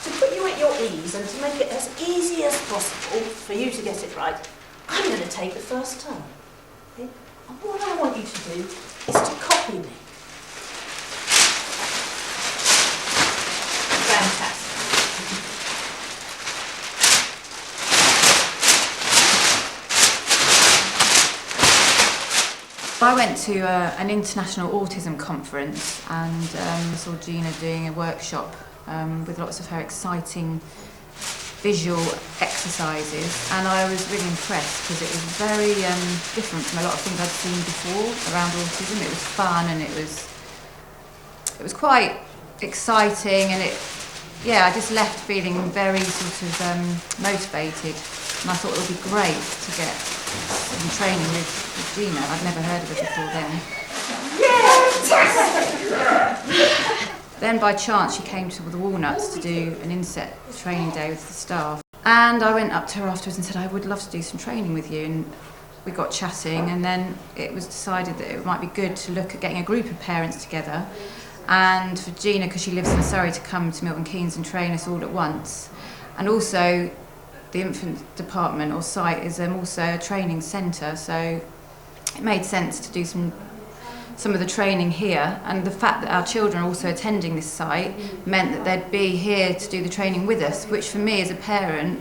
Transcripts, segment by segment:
to put you at your ease and to make it as easy as possible for you to get it right, I'm going to take the first turn. Okay? And what I want you to do is to copy me. Fantastic. I went to an international autism conference and saw Gina doing a workshop with lots of her exciting visual exercises, and I was really impressed because it was very different from a lot of things I'd seen before around autism. It was fun and it was quite exciting, and I just left feeling very sort of motivated, and I thought it would be great to get some training with Gina. I'd never heard of it before then. Then by chance she came to the Walnuts to do an inset training day with the staff, and I went up to her afterwards and said I would love to do some training with you, and we got chatting, and then it was decided that it might be good to look at getting a group of parents together, and for Gina, because she lives in Surrey, to come to Milton Keynes and train us all at once. And also the infant department or site is also a training centre, so it made sense to do some of the training here, and the fact that our children are also attending this site meant that they'd be here to do the training with us, which for me as a parent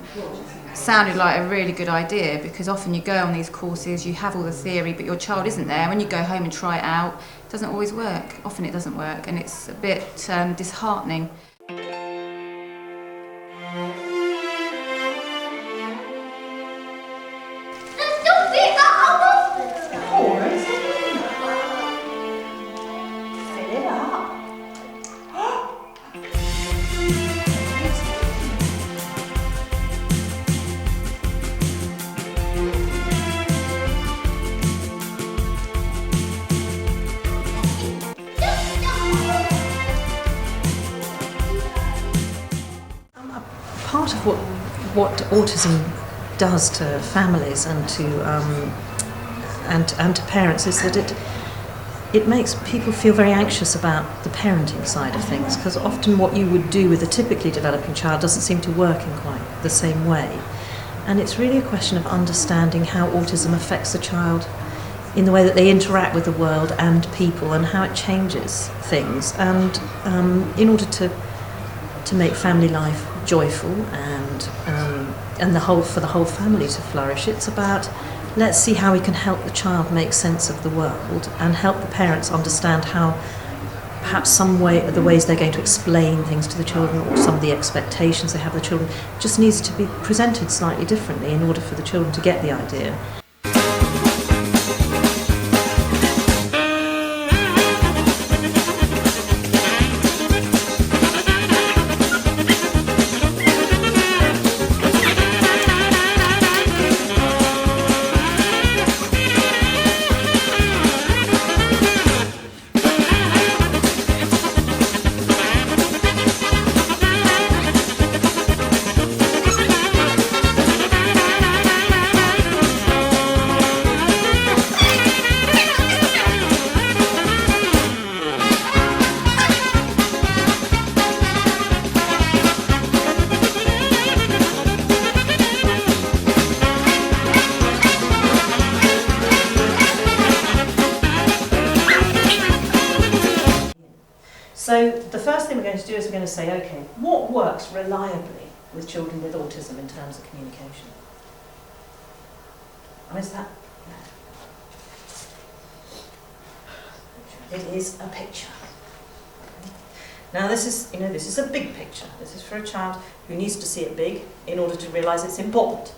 sounded like a really good idea, because often you go on these courses, you have all the theory, but your child isn't there. When you go home and try it out, it doesn't always work. Often it doesn't work, and it's a bit disheartening. Part of what autism does to families and to parents is that it makes people feel very anxious about the parenting side of things, because often what you would do with a typically developing child doesn't seem to work in quite the same way. And it's really a question of understanding how autism affects the child in the way that they interact with the world and people, and how it changes things. And in order to make family life joyful and for the whole family to flourish, it's about, let's see how we can help the child make sense of the world and help the parents understand how perhaps the ways they're going to explain things to the children, or some of the expectations they have of the children, just needs to be presented slightly differently in order for the children to get the idea. So the first thing we're going to do is we're going to say, okay, what works reliably with children with autism in terms of communication? Oh, is that? No. It is a picture. Now this is a big picture. This is for a child who needs to see it big in order to realise it's important.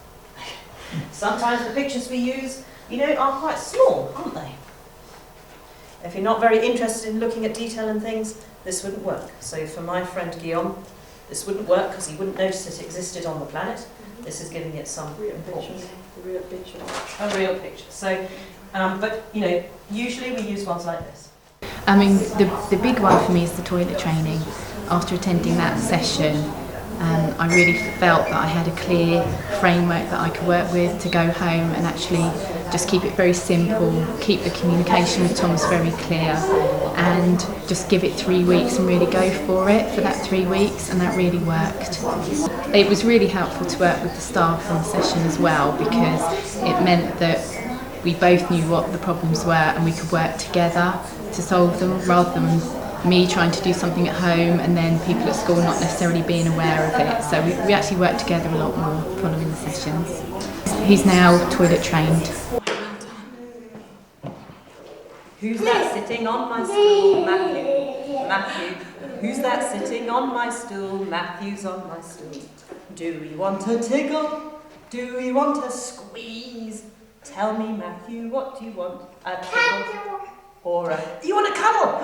Sometimes the pictures we use, are quite small, aren't they? If you're not very interested in looking at detail and things, this wouldn't work. So for my friend Guillaume, this wouldn't work because he wouldn't notice it existed on the planet. This is giving it some importance. A real picture. A real picture. So, but usually we use ones like this. I mean, the big one for me is the toilet training. After attending that session, and I really felt that I had a clear framework that I could work with to go home and actually just keep it very simple, keep the communication with Thomas very clear, and just give it 3 weeks and really go for it for that 3 weeks, and that really worked. It was really helpful to work with the staff in the session as well, because it meant that we both knew what the problems were and we could work together to solve them, rather than me trying to do something at home and then people at school not necessarily being aware of it. So we actually worked together a lot more following the sessions. He's now toilet trained. Who's that sitting on my stool? Matthew. Matthew. Who's that sitting on my stool? Matthew's on my stool. Do we want a tickle? Do we want a squeeze? Tell me, Matthew, what do you want? A tickle or a... You want a cuddle?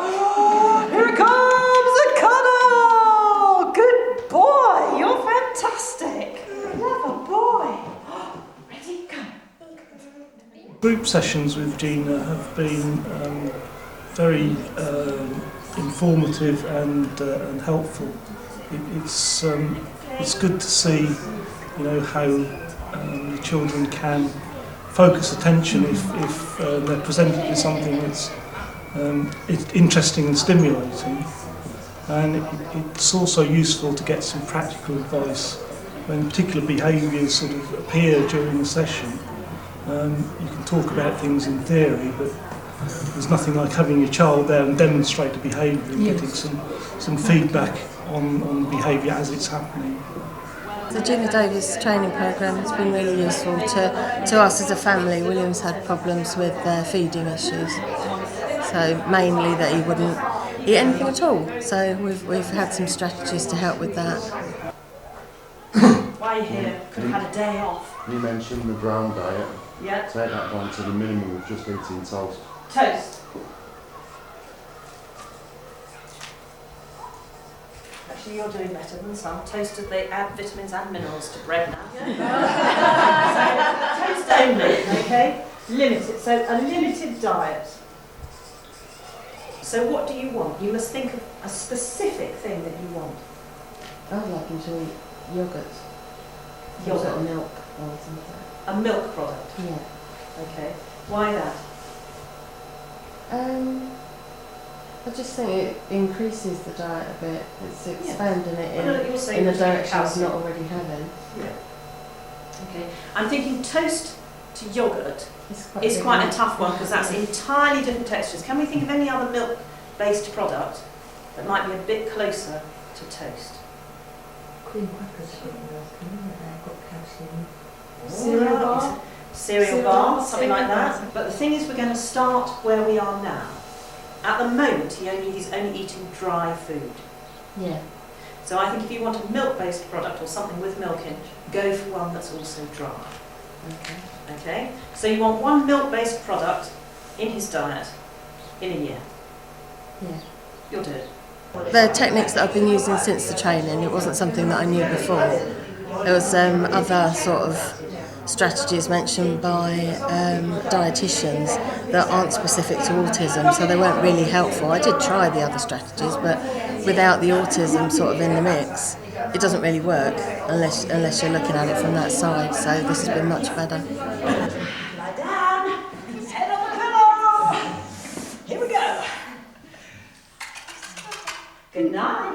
Here comes a cuddle! Good boy, you're fantastic. Clever boy. Ready, go. Group sessions with Gina have been very informative and helpful. It's good to see, how the children can focus attention if they're presented with something that's interesting and stimulating. And it's also useful to get some practical advice when particular behaviours sort of appear during the session. You can talk about things in theory, but there's nothing like having your child there and demonstrate the behaviour and getting some feedback on behaviour as it's happening. The Gina Davies training programme has been really useful to us as a family. William's had problems with feeding issues, so mainly that he wouldn't eat anything at all. So we've had some strategies to help with that. Why here? Could have had a day off. You mentioned the brown diet. Yeah. Take that down to the minimum of just eating toast. Toast. Actually, you're doing better than some. Toasted, they add vitamins and minerals to bread now. So, toast only, okay? Limited. So, a limited diet. So, what do you want? You must think of a specific thing that you want. I'd like him to eat yoghurt. Yoghurt. Milk or something. A milk product. Yeah. Okay. Why that? I just think it increases the diet a bit. It's expanding it in a direction it's not already having. Yeah. Okay. I'm thinking toast to yoghurt It's quite a tough one because that's entirely different textures. Can we think of any other milk-based product that might be a bit closer to toast? Cream crackers, they've got calcium. Cereal bar? Cereal bar, something like that. But the thing is, we're going to start where we are now. At the moment, he's only eating dry food. Yeah. So I think if you want a milk-based product or something with milk in, go for one that's also dry. Okay. Okay? So you want one milk-based product in his diet in a year. Yeah. You'll do it. The techniques that I've been using since the training, it wasn't something that I knew before. There was other sort of strategies mentioned by dietitians that aren't specific to autism, so they weren't really helpful. I did try the other strategies, but without the autism sort of in the mix, it doesn't really work unless you're looking at it from that side, so this has been much better. Lie down, head on the pillow. Here we go. Good night.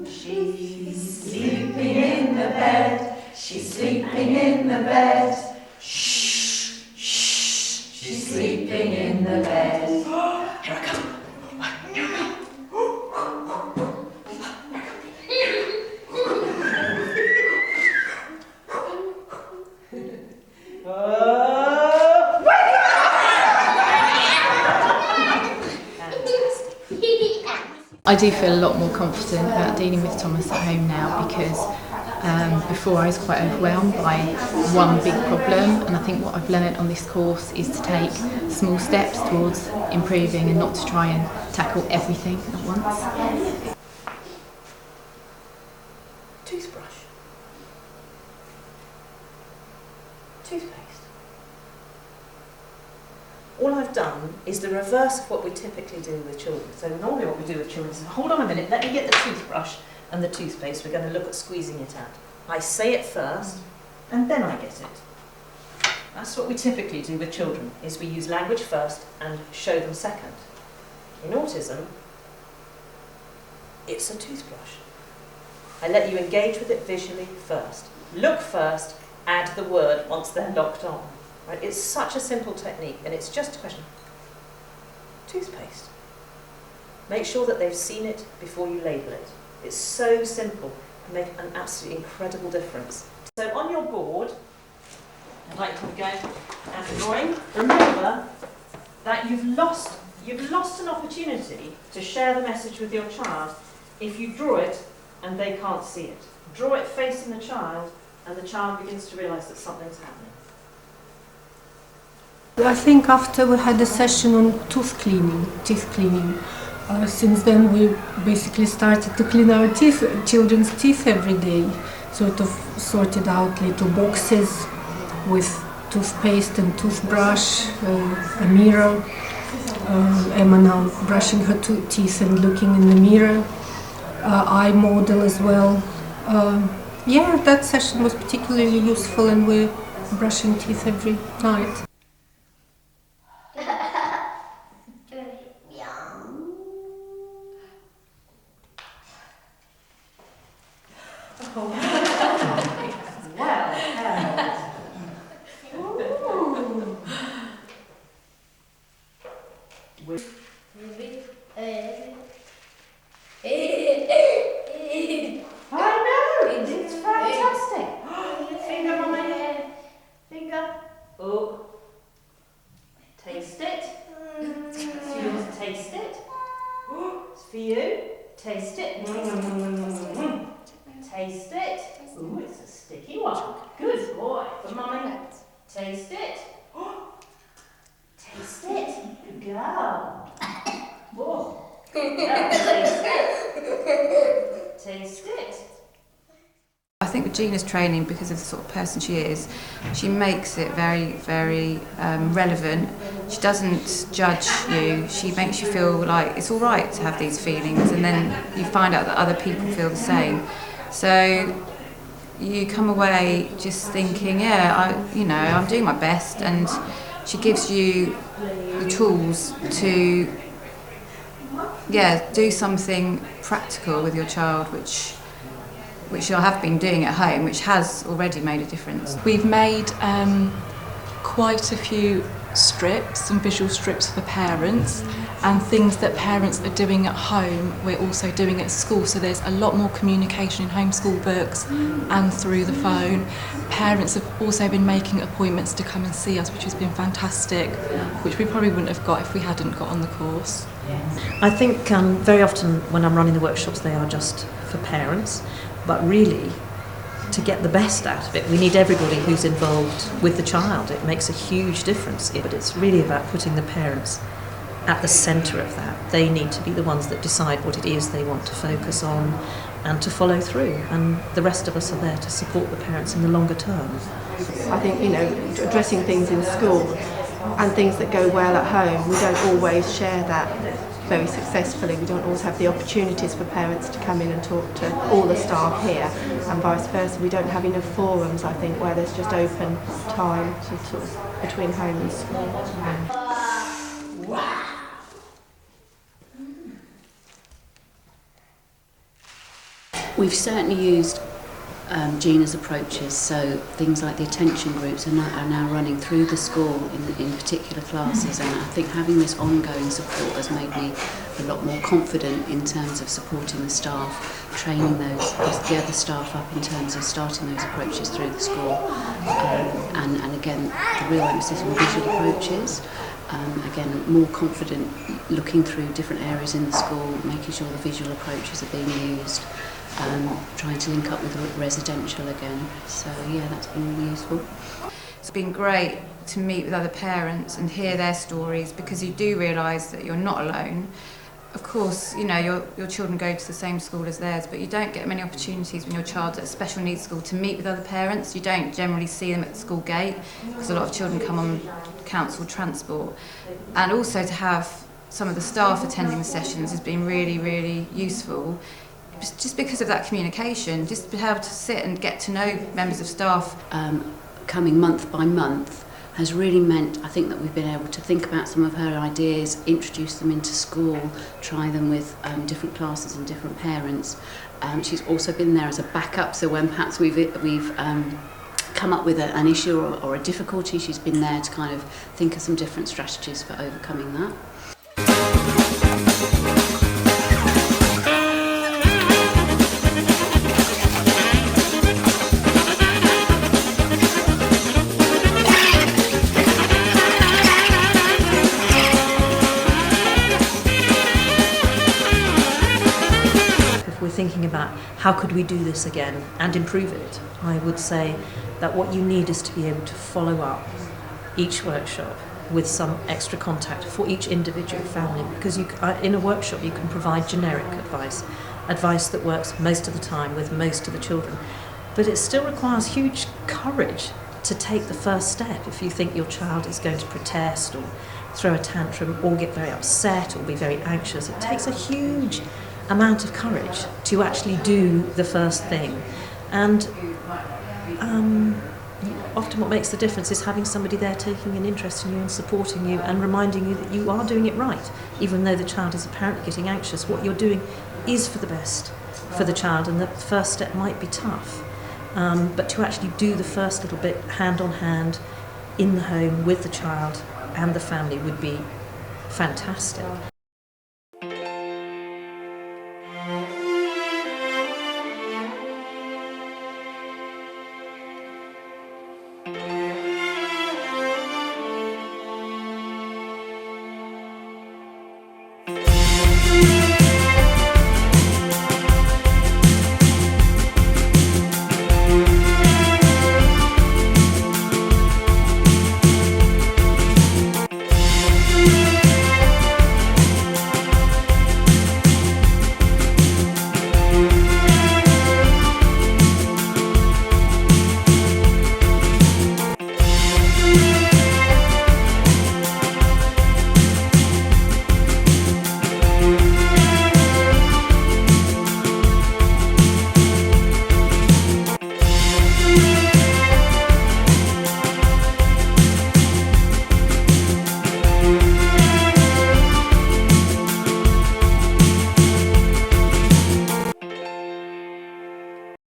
She's sleeping in the bed. She's sleeping in the bed. Shh, shh. She's sleeping in the bed. Here I come. Here I come. I do feel a lot more confident about dealing with Thomas at home now because before I was quite overwhelmed by one big problem, and I think what I've learned on this course is to take small steps towards improving and not to try and tackle everything at once. Toothbrush. Toothpaste. All I've done is the reverse of what we typically do with children. So normally what we do with children is, hold on a minute, let me get the toothbrush and the toothpaste, we're going to look at squeezing it out. I say it first, and then I get it. That's what we typically do with children, is we use language first and show them second. In autism, it's a toothbrush. I let you engage with it visually first. Look first, add the word once they're locked on. Right? It's such a simple technique, and it's just a question. Toothpaste. Make sure that they've seen it before you label it. It's so simple, and make an absolutely incredible difference. So on your board, I'd like to go and drawing. Remember that you've lost an opportunity to share the message with your child if you draw it and they can't see it. Draw it facing the child, and the child begins to realise that something's happening. I think after we had a session on teeth cleaning, since then we basically started to clean our children's teeth every day. Sort of sorted out little boxes with toothpaste and toothbrush, a mirror. Emma now brushing her teeth and looking in the mirror. Eye model as well. Yeah, that session was particularly useful, and we're brushing teeth every night. Taste it. It's yours. Taste it. It's for you. Taste it. Taste it. Ooh, it's a sticky one. Good boy. For mummy. Taste it. Taste it. Good girl. Oh. Good girl. Taste it. Taste it. I think with Gina's training, because of the sort of person she is, she makes it very, very relevant. She doesn't judge you. She makes you feel like it's all right to have these feelings, and then you find out that other people feel the same. So you come away just thinking, yeah, I'm doing my best, and she gives you the tools to, do something practical with your child, which I have been doing at home, which has already made a difference. We've made quite a few strips and visual strips for parents, and things that parents are doing at home we're also doing at school, so there's a lot more communication in homeschool books and through the phone. Parents have also been making appointments to come and see us, which has been fantastic, which we probably wouldn't have got if we hadn't got on the course. I think very often when I'm running the workshops, they are just for parents, but really, to get the best out of it, we need everybody who's involved with the child. It makes a huge difference, but it's really about putting the parents at the centre of that. They need to be the ones that decide what it is they want to focus on and to follow through, and the rest of us are there to support the parents in the longer term. I think, addressing things in school and things that go well at home, we don't always share that very successfully. We don't always have the opportunities for parents to come in and talk to all the staff here, and vice versa. We don't have enough forums, I think, where there's just open time between home and school. Wow. We've certainly used Gina's approaches, so things like the attention groups are now running through the school in particular classes, and I think having this ongoing support has made me a lot more confident in terms of supporting the staff, training the other staff up in terms of starting those approaches through the school, and again the real emphasis on visual approaches. Again, more confident looking through different areas in the school, making sure the visual approaches are being used, trying to link up with residential again. So yeah, that's been really useful. It's been great to meet with other parents and hear their stories, because you do realise that you're not alone. Of course, your children go to the same school as theirs, but you don't get many opportunities when your child's at a special needs school to meet with other parents. You don't generally see them at the school gate, because a lot of children come on council transport. And also to have some of the staff attending the sessions has been really, really useful Just because of that communication, just to be able to sit and get to know members of staff. Coming month by month has really meant, I think, that we've been able to think about some of her ideas, introduce them into school, try them with different classes and different parents. She's also been there as a backup, so when perhaps we've come up with an issue or a difficulty, she's been there to kind of think of some different strategies for overcoming that. Thinking about how could we do this again and improve it, I would say that what you need is to be able to follow up each workshop with some extra contact for each individual family, because in a workshop you can provide generic advice that works most of the time with most of the children, but it still requires huge courage to take the first step. If you think your child is going to protest or throw a tantrum or get very upset or be very anxious, it takes a huge amount of courage to actually do the first thing. And often what makes the difference is having somebody there taking an interest in you and supporting you and reminding you that you are doing it right. Even though the child is apparently getting anxious, what you're doing is for the best for the child, and the first step might be tough. But to actually do the first little bit hand on hand in the home with the child and the family would be fantastic.